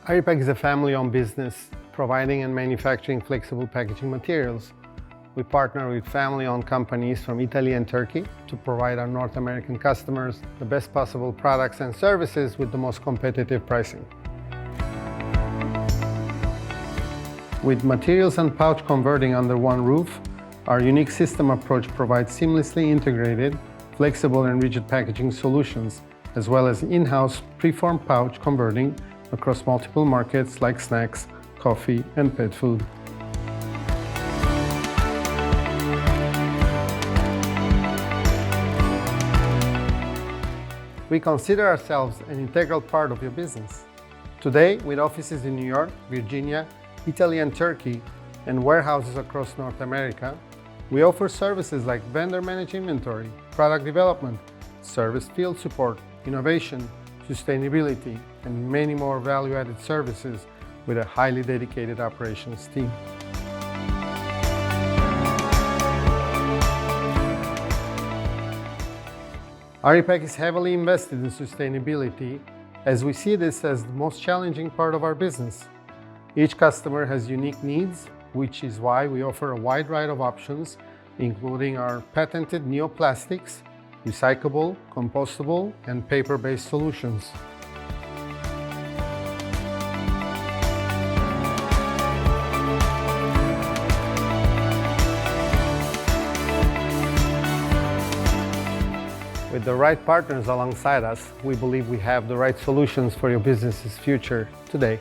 Aripack is a family-owned business providing and manufacturing flexible packaging materials. We partner with family-owned companies from Italy and Turkey to provide our North American customers the best possible products and services with the most competitive pricing. With materials and pouch converting under one roof, our unique system approach provides seamlessly integrated, flexible and rigid packaging solutions, as well as in-house preformed pouch converting across multiple markets like snacks, coffee, and pet food. We consider ourselves an integral part of your business. Today, with offices in New York, Virginia, Italy and Turkey, and warehouses across North America, we offer services like vendor managed inventory, product development, service field support, innovation, sustainability, and many more value-added services with a highly dedicated operations team. Aripack is heavily invested in sustainability as we see this as the most challenging part of our business. Each customer has unique needs, which is why we offer a wide variety of options, including our patented neoplastics, recyclable, compostable, and paper-based solutions. With the right partners alongside us, we believe we have the right solutions for your business's future today.